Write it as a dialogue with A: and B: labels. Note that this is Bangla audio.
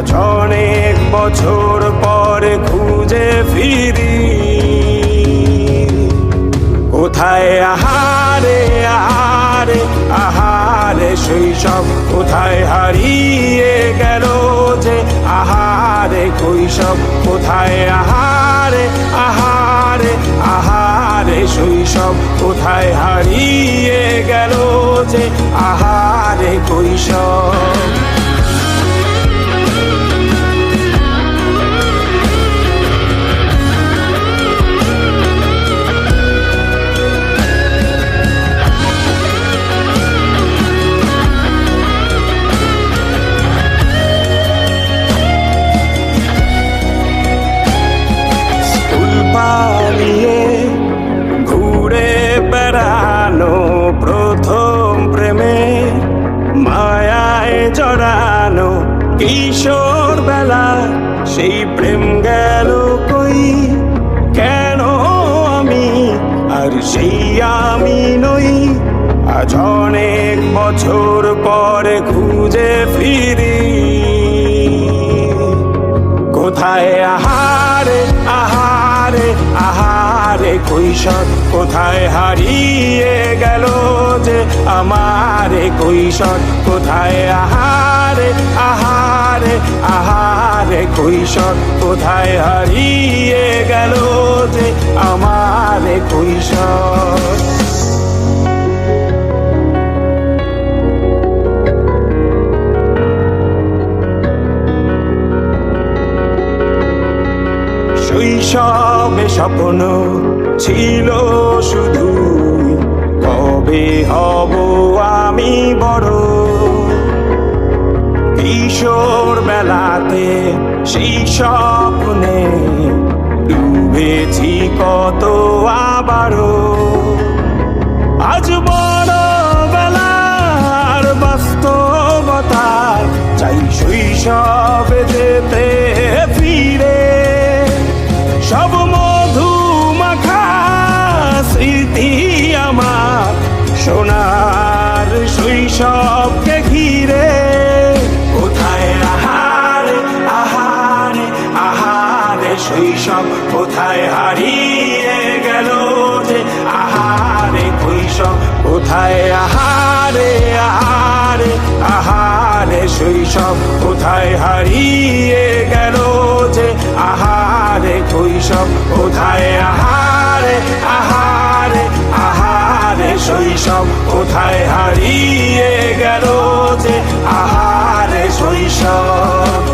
A: আজ অনেক বছর পরে খুঁজে ফিরি, কোথায় আহারে আহারে আহারে শৈশব, কোথায় হারিয়ে গেল যে আহারে কৈশব, কোথায় আহারে আহারে আহারে শৈশব, কোথায় হারিয়ে গেল যে আহারে কৈশব। পালিয়ে ঘুরে বেড়ানো প্রথম প্রেমে, মায়ায় জড়ানো কিশোর বেলা, সেই প্রেম গেল কই, কেন আমি আর সেই আমি নই। আজ অনেক বছর পরে খুঁজে ফিরি, কোথায় আহারে আহারে আহারে কৈশোর, কোথায় হারিয়ে গেল যে আমারে কৈশোর, কোথায় আহারে আহারে আহারে কৈশোর, কোথায় হারিয়ে গেল যে আমারে কৈশোর। শৈশবে স্বপ্ন ছিল শুধু, কবে হব আমি বড়। কিশোর বেলাতে সেই স্বপ্নে ডুবেছি কত আবারও, আজ বড় বেলার বাস্তবতার চাই শৈশবে যেতে ফিরে। সব মধু মাখা স্মৃতি আমার সোনার শৈশবকে ঘিরে, কোথায় আহারে আহারে আহারে শৈশব, কোথায় হারিয়ে গেল যে আহারে কৈশোর, কোথায় আহারে আহারে আহারে শৈশব, কোথায় হারিয়ে গেল যে আহারে কৈশোর, কোথায় আহারে আহারে আহারে শৈশব, কোথায় হারিয়ে গেল যে আহারে শৈশব।